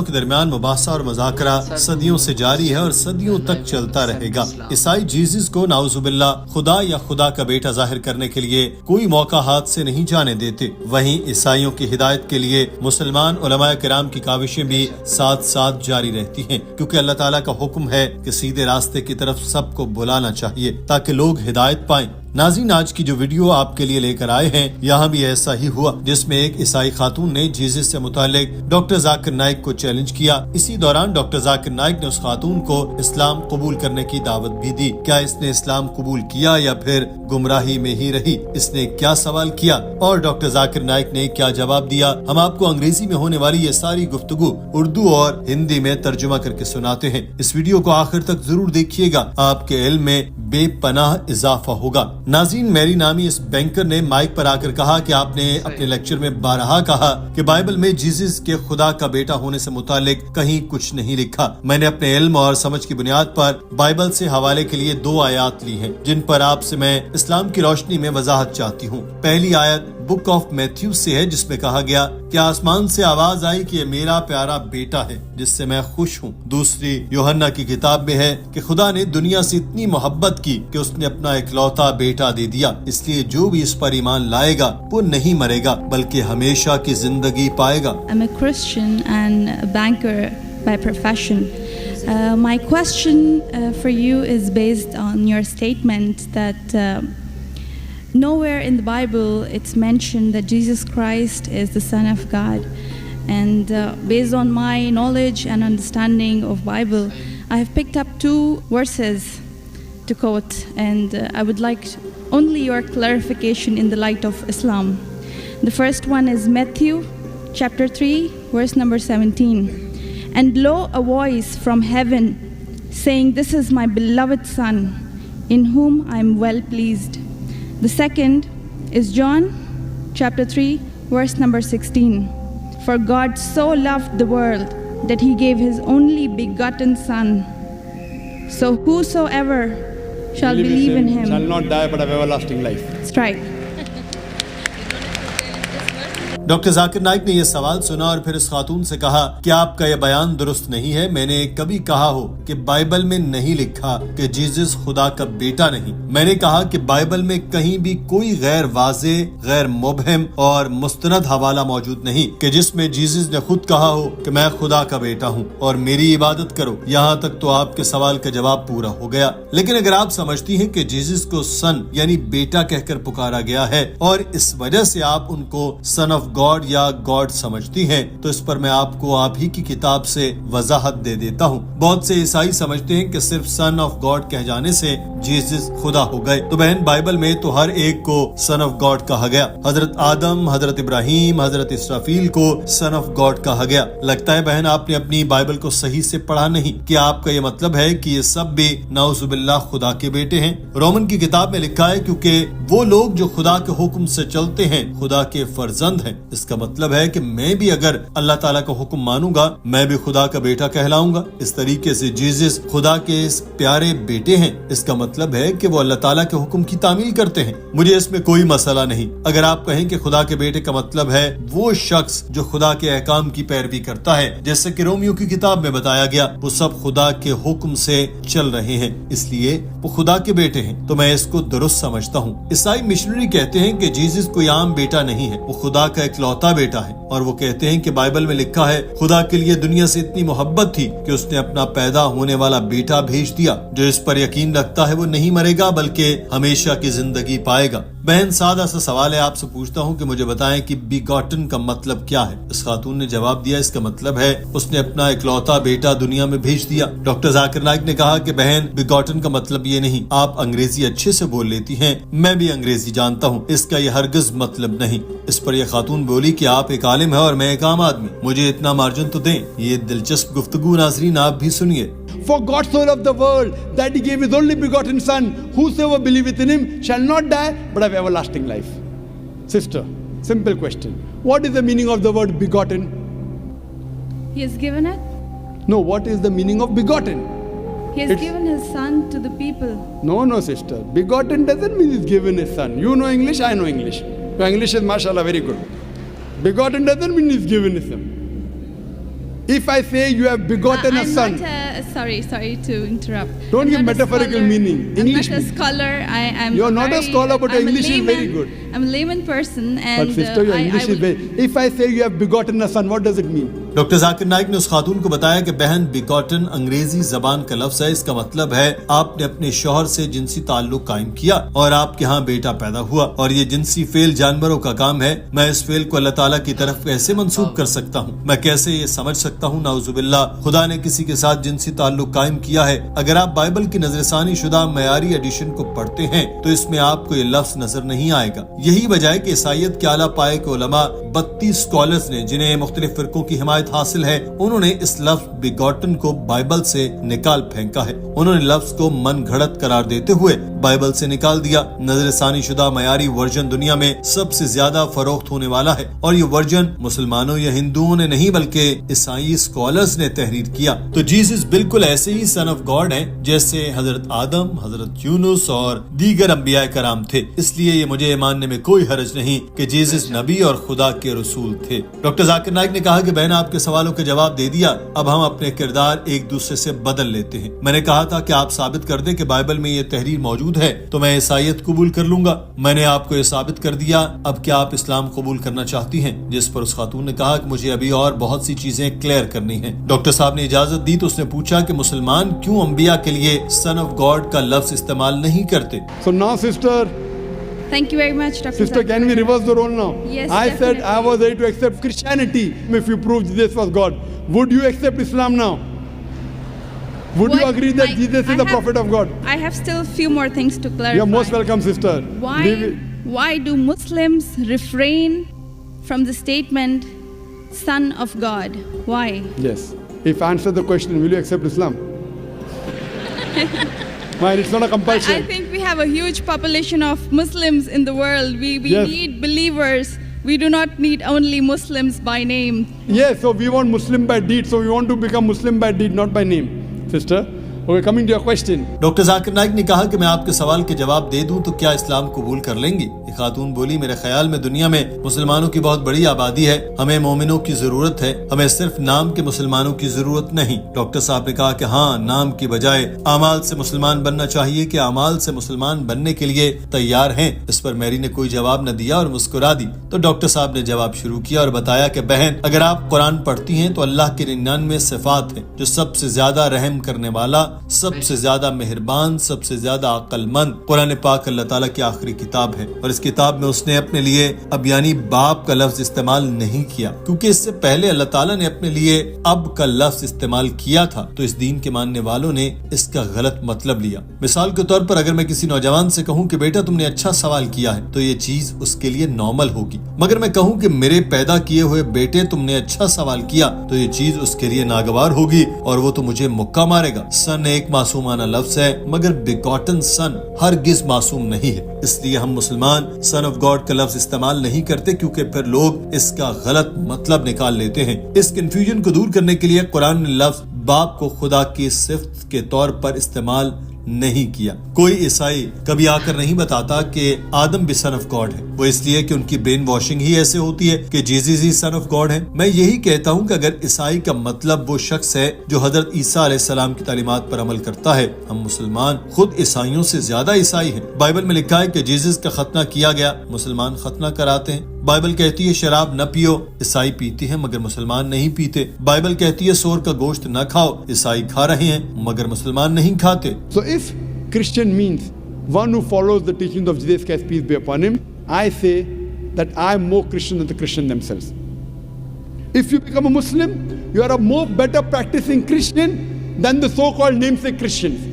کے درمیان مباحثہ اور مذاکرہ صدیوں سے جاری ہے اور صدیوں تک چلتا رہے گا۔ عیسائی جیزس کو نعوذ باللہ خدا یا خدا کا بیٹا ظاہر کرنے کے لیے کوئی موقع ہاتھ سے نہیں جانے دیتے۔ وہیں عیسائیوں کی ہدایت کے لیے مسلمان علماء کرام کی کاوشیں بھی ساتھ ساتھ جاری رہتی ہیں، کیونکہ اللہ تعالیٰ کا حکم ہے کہ سیدھے راستے کی طرف سب کو بلانا چاہیے تاکہ لوگ ہدایت پائیں۔ ناظرین، آج کی جو ویڈیو آپ کے لیے لے کر آئے ہیں، یہاں بھی ایسا ہی ہوا، جس میں ایک عیسائی خاتون نے جیزس سے متعلق ڈاکٹر ذاکر نائک کو چیلنج کیا۔ اسی دوران ڈاکٹر ذاکر نائک نے اس خاتون کو اسلام قبول کرنے کی دعوت بھی دی۔ کیا اس نے اسلام قبول کیا یا پھر گمراہی میں ہی رہی؟ اس نے کیا سوال کیا اور ڈاکٹر ذاکر نائک نے کیا جواب دیا؟ ہم آپ کو انگریزی میں ہونے والی یہ ساری گفتگو اردو اور ہندی میں ترجمہ کر کے سناتے ہیں۔ اس ویڈیو کو آخر تک ضرور دیکھیے گا، آپ کے علم میں بے پناہ اضافہ ہوگا۔ ناظرین، میری نامی اس بینکر نے مائک پر آ کر کہا کہ آپ نے اپنے لیکچر میں بارہا کہا کہ بائبل میں جیزس کے خدا کا بیٹا ہونے سے متعلق کہیں کچھ نہیں لکھا۔ میں نے اپنے علم اور سمجھ کی بنیاد پر بائبل سے حوالے کے لیے 2 آیات لی ہیں، جن پر آپ سے میں اسلام کی روشنی میں وضاحت چاہتی ہوں۔ پہلی آیت بک آف میتھیو سے ہے، جس میں کہا گیا کہ آسمان سے آواز آئی کہ یہ میرا پیارا بیٹا ہے جس سے میں خوش ہوں۔ دوسری یوحنا کی کتاب میں ہے کہ خدا نے دنیا سے اتنی محبت کی کہ اس نے اپنا اکلوتا بیٹا دے دیا، اس لیے جو بھی اس پر ایمان لائے گا وہ نہیں مرے گا بلکہ ہمیشہ کی زندگی پائے گا۔ I'm a Christian and a banker by profession. My question for you is based on your statement that nowhere in the Bible it's mentioned that Jesus Christ is the Son of God. And based on my knowledge and understanding of Bible, I have picked up 2 verses to quote, and I would like only your clarification in the light of Islam. The first one is Matthew chapter 3 verse number 17. And lo, a voice from heaven saying, this is my beloved Son, in whom I am well pleased. The second is John chapter 3 verse number 16. For God so loved the world that he gave his only begotten Son, so whosoever shall believe in him shall not die but have everlasting life. Strike. Doctor Zakir Naik نے یہ سوال سنا اور پھر اس خاتون سے کہا کہ آپ کا یہ بیان درست نہیں ہے۔ میں نے کبھی کہا ہو کہ بائبل میں نہیں لکھا کہ جیزس خدا کا بیٹا نہیں۔ میں نے کہا کہ بائبل میں کہیں بھی کوئی غیر واضح، غیر مبہم اور مستند حوالہ موجود نہیں کہ جس میں جیزس نے خود کہا ہو کہ میں خدا کا بیٹا ہوں اور میری عبادت کرو۔ یہاں تک تو آپ کے سوال کا جواب پورا ہو گیا، لیکن اگر آپ سمجھتی ہیں کہ جیزس کو سن یعنی بیٹا کہہ کر پکارا گیا ہے اور اس وجہ سے آپ ان کو سن آف گاڈ یا گاڈ سمجھتی ہیں، تو اس پر میں آپ کو آپ ہی کی کتاب سے وضاحت دے دیتا ہوں۔ بہت سے عیسائی سمجھتے ہیں کہ صرف سن آف گاڈ کہہ جانے سے جیزس خدا ہو گئے۔ تو بہن، بائبل میں تو ہر ایک کو سن آف گاڈ کہا گیا۔ حضرت آدم، حضرت ابراہیم، حضرت اسرافیل کو سن آف گاڈ کہا گیا۔ لگتا ہے بہن آپ نے اپنی بائبل کو صحیح سے پڑھا نہیں۔ کیا آپ کا یہ مطلب ہے کہ یہ سب بھی نعوذ باللہ خدا کے بیٹے ہیں؟ رومن کی کتاب میں لکھا ہے کیونکہ وہ لوگ جو خدا کے حکم سے چلتے ہیں خدا کے فرزند ہیں۔ اس کا مطلب ہے کہ میں بھی اگر اللہ تعالیٰ کا حکم مانوں گا میں بھی خدا کا بیٹا کہلاؤں گا۔ اس طریقے سے جیزس خدا کے اس پیارے بیٹے ہیں۔ اس کا مطلب ہے کہ وہ اللہ تعالیٰ کے حکم کی تعمیل کرتے ہیں۔ مجھے اس میں کوئی مسئلہ نہیں اگر آپ کہیں کہ خدا کے بیٹے کا مطلب ہے وہ شخص جو خدا کے احکام کی پیروی کرتا ہے، جیسے کہ رومیو کی کتاب میں بتایا گیا وہ سب خدا کے حکم سے چل رہے ہیں، اس لیے وہ خدا کے بیٹے ہیں۔ تو میں اس کو درست سمجھتا ہوں۔ عیسائی مشنری کہتے ہیں کہ جیزس کوئی عام بیٹا نہیں ہے، وہ خدا کا اکلوتا بیٹا ہے، اور وہ کہتے ہیں کہ بائبل میں لکھا ہے خدا کے لیے دنیا سے اتنی محبت تھی کہ اس نے اپنا پیدا ہونے والا بیٹا بھیج دیا۔ جو اس پر یقین رکھتا ہے وہ نہیں مرے گا بلکہ ہمیشہ کی زندگی پائے گا۔ بہن، سادہ سا سوال ہے، آپ سے پوچھتا ہوں کہ مجھے بتائیں کہ بیگاٹن کا مطلب کیا ہے؟ اس خاتون نے جواب دیا اس کا مطلب ہے اس نے اپنا اکلوتا بیٹا دنیا میں بھیج دیا۔ ڈاکٹر ذاکر نائک نے کہا کہ بہن، بیگاٹن کا مطلب یہ نہیں۔ آپ انگریزی اچھے سے بول لیتی ہیں، میں بھی انگریزی جانتا ہوں، اس کا یہ ہرگز مطلب نہیں۔ اس پر یہ خاتون بولی کہ آپ ایک عالم ہے اور میں ایک عام آدمی، مجھے اتنا مارجن تو دیں۔ یہ دلچسپ گفتگو ناظرین آپ بھی سنیے۔ For God so loved the world that he gave his only begotten Son, whosoever believeth in him shall not die but have everlasting life. Sister, simple question. What is the meaning of the word begotten? He has given it. No, what is the meaning of begotten? He has given his Son to the people. No, sister. Begotten doesn't mean he's given his Son. You know English, I know English. Your English is mashallah very good. Begotten doesn't mean he's given his Son. If I say you have begotten a I'm son, not sorry to interrupt. Don't I'm give not a metaphorical scholar. meaning. English I'm not a meaning. scholar. I'm You're not a scholar, but your I'm a English is very layman. good. I'm a layman person, and but sister, your English is very. If I say you have begotten a son, what does it mean? Doctor Zakir Naik نے اس خاتون کو بتایا کہ بہن بیگوٹن انگریزی زبان کا لفظ ہے، اس کا مطلب ہے آپ نے اپنے شوہر سے جنسی تعلق قائم کیا اور آپ کے ہاں بیٹا پیدا ہوا، اور یہ جنسی فعل جانوروں کا کام ہے، میں اس فعل کو اللہ تعالیٰ کی طرف کیسے منسوب کر سکتا ہوں؟ میں کیسے یہ سمجھ سکتا ہوں نعوذ باللہ خدا نے کسی کے ساتھ جنسی تعلق قائم کیا ہے؟ اگر آپ بائبل کی نظر ثانی شدہ معیاری ایڈیشن کو پڑھتے ہیں تو اس میں آپ کو یہ لفظ نظر نہیں آئے گا۔ یہی وجہ ہے کہ عیسائیت کے اعلیٰ پائے کے علماء 32 اسکالرز نے جنہیں مختلف فرقوں کی حمایت حاصل ہے، انہوں نے اس لفظ بیگوٹن کو بائبل سے نکال پھینکا ہے۔ انہوں نے لفظ کو من گھڑت قرار دیتے ہوئے بائبل سے نکال دیا۔ نظر ثانی شدہ معیاری ورژن دنیا میں سب سے زیادہ فروخت ہونے والا ہے، اور یہ ورژن مسلمانوں یا ہندوؤں نے نہیں بلکہ عیسائی اسکالرز نے تحریر کیا۔ تو جیسس بالکل ایسے ہی سن آف گاڈ ہیں جیسے حضرت آدم، حضرت یونس اور دیگر انبیاء کرام تھے، اس لیے یہ مجھے ماننے میں کوئی حرج نہیں کہ جیسس نبی اور خدا کے رسول تھے۔ ڈاکٹر ذاکر نائک نے کہا کہ بہن آپ کے سوالوں کے جواب دے دیا، اب ہم اپنے کردار ایک دوسرے سے بدل لیتے ہیں۔ میں نے کہا تھا کہ آپ ثابت کر دیں کہ بائبل میں یہ تحریر موجود ہے تو میں عیسائیت قبول کر لوں گا۔ میں نے آپ کو یہ ثابت کر دیا، اب کیا آپ اسلام قبول کرنا چاہتی ہیں؟ جس پر اس خاتون نے کہا کہ مجھے ابھی اور بہت سی چیزیں کلیئر کرنی ہیں۔ ڈاکٹر صاحب نے اجازت دی تو اس نے پوچھا کہ مسلمان کیوں انبیاء کے لیے سن آف گاڈ کا لفظ استعمال نہیں کرتے؟ So now, sister, Thank you very much, Dr. sister, can we reverse the role now? Yes, I said definitely. I was ready to accept Christianity if you proved Jesus was God. Would you accept Islam now? Would you agree that Jesus is the prophet of God? I have still a few more things to clarify. You're most welcome, sister. Why do Muslims refrain from the statement Son of God? Why? Yes. If I answer the question, will you accept Islam? Fine, it's not a compulsion. I think we have a huge population of Muslims in the world. We Yes. need believers. We do not need only Muslims by name. Yes, so we want Muslim by deed. So we want to become Muslim by deed, not by name, sister. Okay, coming to your question. Doctor Zakir Naik نے کہا کہ میں آپ کے سوال کے جواب دے دوں تو کیا اسلام قبول کر لیں گی؟ ایک خاتون بولی میرے خیال میں دنیا میں مسلمانوں کی بہت بڑی آبادی ہے، ہمیں مومنوں کی ضرورت ہے، ہمیں صرف نام کے مسلمانوں کی ضرورت نہیں۔ ڈاکٹر صاحب نے کہا کہ ہاں، نام کی بجائے اعمال سے مسلمان بننا چاہیے، کہ اعمال سے مسلمان بننے کے لیے تیار ہیں؟ اس پر میری نے کوئی جواب نہ دیا اور مسکرا دی۔ تو ڈاکٹر صاحب نے جواب شروع کیا اور بتایا کہ بہن اگر آپ قرآن پڑھتی ہیں تو اللہ کے 99 صفات ہیں، جو سب سے زیادہ رحم کرنے والا، سب سے زیادہ مہربان، سب سے زیادہ عقل مند قرآن پاک اللہ تعالیٰ کی آخری کتاب ہے، اور اس کتاب میں اس نے اپنے لیے اب یعنی باپ کا لفظ استعمال نہیں کیا، کیونکہ اس سے پہلے اللہ تعالیٰ نے اپنے لیے اب کا لفظ استعمال کیا تھا، تو اس دین کے ماننے والوں نے اس کا غلط مطلب لیا۔ مثال کے طور پر اگر میں کسی نوجوان سے کہوں کہ بیٹا تم نے اچھا سوال کیا ہے تو یہ چیز اس کے لیے نارمل ہوگی، مگر میں کہوں کہ میرے پیدا کیے ہوئے بیٹے تم نے اچھا سوال کیا تو یہ چیز اس کے لیے ناگوار ہوگی اور وہ تو مجھے مکہ مارے گا۔ سن ایک معصومانہ لفظ ہے، مگر بیگوٹن سن ہرگز معصوم نہیں ہے، اس لیے ہم مسلمان سن آف گاڈ کا لفظ استعمال نہیں کرتے، کیونکہ پھر لوگ اس کا غلط مطلب نکال لیتے ہیں۔ اس کنفیوژن کو دور کرنے کے لیے قرآن نے لفظ باپ کو خدا کی صفت کے طور پر استعمال نہیں کیا۔ کوئی عیسائی کبھی آ کر نہیں بتاتا کہ آدم بھی سن آف گاڈ ہے، وہ اس لیے کہ ان کی برین واشنگ ہی ایسے ہوتی ہے کہ جیزس ہی سن آف گاڈ ہے۔ میں یہی کہتا ہوں کہ اگر عیسائی کا مطلب وہ شخص ہے جو حضرت عیسیٰ علیہ السلام کی تعلیمات پر عمل کرتا ہے، ہم مسلمان خود عیسائیوں سے زیادہ عیسائی ہیں۔ بائبل میں لکھا ہے کہ جیزس کا ختنہ کیا گیا، مسلمان ختنہ کراتے ہیں۔ بائبل کہتی ہے شراب نہ پیو، عیسائی پیتے ہیں مگر مسلمان نہیں پیتے۔ بائبل کہتی ہے سور کا گوشت نہ کھاؤ، عیسائی کھا رہے ہیں مگر مسلمان نہیں کھاتے۔ So if Christian means one who follows the teachings of Jesus Christ, peace be upon him, I say that I am more Christian than the Christian themselves. If you become a Muslim, you are a more better practicing Christian than the so-called namesake Christians.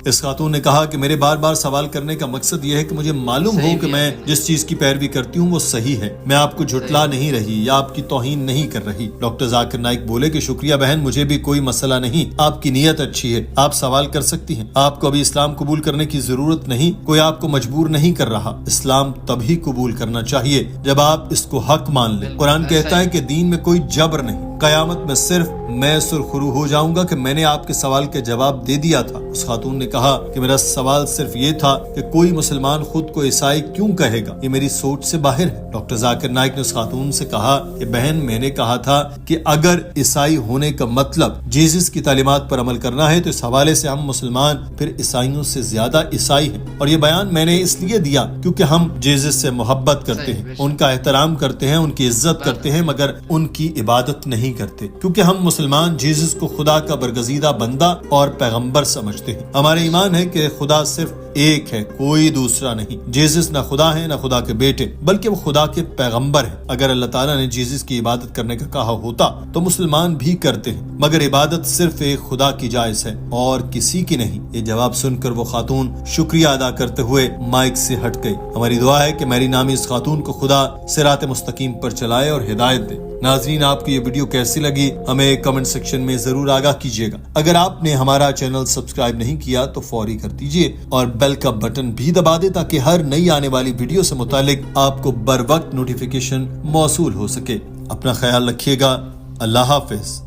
اس خاتون نے کہا کہ میرے بار بار سوال کرنے کا مقصد یہ ہے کہ مجھے معلوم ہو کہ میں جس چیز کی پیروی کرتی ہوں وہ صحیح ہے، میں آپ کو جھٹلا نہیں رہی یا آپ کی توہین نہیں کر رہی۔ ڈاکٹر ذاکر نائک بولے کہ شکریہ بہن، مجھے بھی کوئی مسئلہ نہیں، آپ کی نیت اچھی ہے، آپ سوال کر سکتی ہیں، آپ کو ابھی اسلام قبول کرنے کی ضرورت نہیں، کوئی آپ کو مجبور نہیں کر رہا۔ اسلام تبھی قبول کرنا چاہیے جب آپ اس کو حق مان لیں۔ قرآن کہتا ہے کہ دین میں کوئی جبر نہیں۔ قیامت میں صرف میں سرخرو ہو جاؤں گا کہ میں نے آپ کے سوال کے جواب دے دیا تھا۔ اس خاتون نے کہا کہ میرا سوال صرف یہ تھا کہ کوئی مسلمان خود کو عیسائی کیوں کہے گا، یہ میری سوچ سے باہر ہے۔ ڈاکٹر ذاکر نائک نے اس خاتون سے کہا کہ بہن، میں نے کہا تھا کہ اگر عیسائی ہونے کا مطلب جیزس کی تعلیمات پر عمل کرنا ہے تو اس حوالے سے ہم مسلمان پھر عیسائیوں سے زیادہ عیسائی ہیں، اور یہ بیان میں نے اس لیے دیا کیونکہ ہم جیزس سے محبت کرتے ہیں، ان کا احترام کرتے ہیں، ان کی عزت کرتے ہیں، مگر ان کی عبادت نہیں کرتے، کیونکہ ہم مسلمان جیزس کو خدا کا برگزیدہ بندہ اور پیغمبر سمجھتے ہیں۔ ہمارے ایمان ہے کہ خدا صرف ایک ہے، کوئی دوسرا نہیں۔ جیزس نہ خدا ہے نہ خدا کے بیٹے، بلکہ وہ خدا کے پیغمبر ہیں۔ اگر اللہ تعالیٰ نے جیزس کی عبادت کرنے کا کہا ہوتا تو مسلمان بھی کرتے ہیں، مگر عبادت صرف ایک خدا کی جائز ہے اور کسی کی نہیں۔ یہ جواب سن کر وہ خاتون شکریہ ادا کرتے ہوئے مائک سے ہٹ گئی۔ ہماری دعا ہے کہ میری نامی اس خاتون کو خدا صراط مستقیم پر چلائے اور ہدایت دے۔ ناظرین، آپ کو یہ ویڈیو کیسی لگی ہمیں کمنٹ سیکشن میں ضرور آگاہ کیجیے گا۔ اگر آپ نے ہمارا چینل سبسکرائب نہیں کیا تو فوری کر دیجیے اور بیل کا بٹن بھی دبا دے تاکہ ہر نئی آنے والی ویڈیو سے متعلق آپ کو بر وقت نوٹیفیکیشن موصول ہو سکے۔ اپنا خیال رکھیے گا۔ اللہ حافظ۔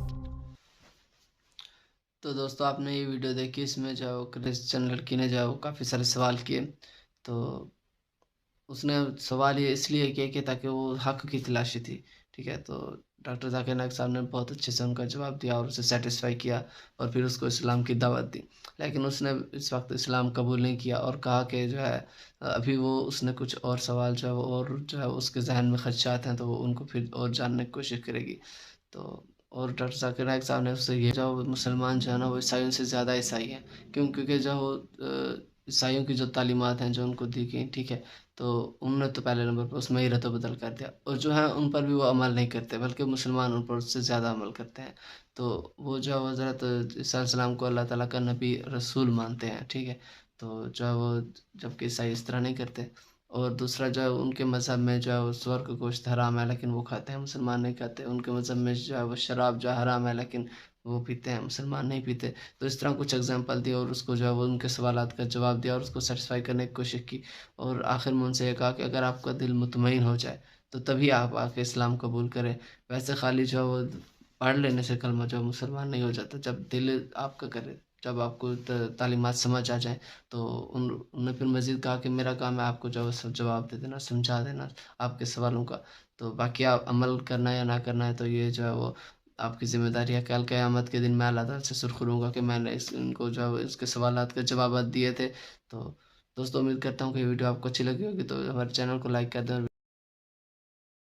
تو دوستو، آپ نے یہ ویڈیو دیکھی، اس میں جو کرسچن لڑکی نے جو کافی سارے سوال کیے، تو اس نے سوال یہ اس لیے کیا کہ تاکہ وہ حق کی تلاشی تھی، ٹھیک ہے۔ تو ڈاکٹر ذاکر نائک صاحب نے بہت اچھے سے ان کا جواب دیا اور اسے سیٹسفائی کیا اور پھر اس کو اسلام کی دعوت دی، لیکن اس نے اس وقت اسلام قبول نہیں کیا اور کہا کہ جو ہے ابھی وہ اس نے کچھ اور سوال جو ہے اور جو ہے اس کے ذہن میں خدشات ہیں تو وہ ان کو پھر اور جاننے کی کوشش کرے گی۔ تو اور ڈاکٹر ذاکر نائک صاحب نے اس سے یہ جو مسلمان جو ہے نا وہ عیسائیوں سے زیادہ عیسائی ہیں، کیونکہ جو عیسائیوں کی جو تعلیمات ہیں جو ان کو دی گئی، ٹھیک ہے، تو انہوں نے تو پہلے نمبر پر اس میں ہی رد و بدل کر دیا، اور جو ہے ان پر بھی وہ عمل نہیں کرتے بلکہ مسلمان ان پر اس سے زیادہ عمل کرتے ہیں۔ تو وہ جو ہے حضرت عیسیٰ علیہ السلام کو اللہ تعالیٰ کا نبی رسول مانتے ہیں، ٹھیک ہے، تو جو ہے وہ جبکہ عیسائی اس طرح نہیں کرتے۔ اور دوسرا جو ہے ان کے مذہب میں جو ہے وہ سور کا گوشت حرام ہے لیکن وہ کھاتے ہیں، مسلمان نہیں کھاتے۔ ان کے مذہب میں جو ہے وہ شراب جو ہے حرام ہے لیکن وہ پیتے ہیں، مسلمان نہیں پیتے۔ تو اس طرح کچھ اگزامپل دی اور اس کو جو ہے وہ ان کے سوالات کا جواب دیا اور اس کو سیٹسفائی کرنے کی کوشش کی، اور آخر میں ان سے یہ کہا کہ اگر آپ کا دل مطمئن ہو جائے تو تبھی آپ آ کے اسلام قبول کریں، ویسے خالی جو ہے وہ پڑھ لینے سے کلمہ جو مسلمان نہیں ہو جاتا، جب دل آپ کا کرے، جب آپ کو تعلیمات سمجھ آ جائیں۔ تو انہوں نے پھر مزید کہا کہ میرا کام ہے آپ کو جو ہے سب جواب دے دینا، سمجھا دینا آپ کے سوالوں کا، تو باقی آپ عمل کرنا یا نہ کرنا ہے تو یہ جو ہے وہ آپ کی ذمہ داری ہے۔ کل قیامت کے دن میں اللہ تعالیٰ سے سرخروں گا کہ میں نے ان کو جو ہے اس کے سوالات کے جوابات دیے تھے۔ تو دوستو، امید کرتا ہوں کہ یہ ویڈیو آپ کو اچھی لگی ہوگی، تو ہمارے چینل کو لائک کر دیں اور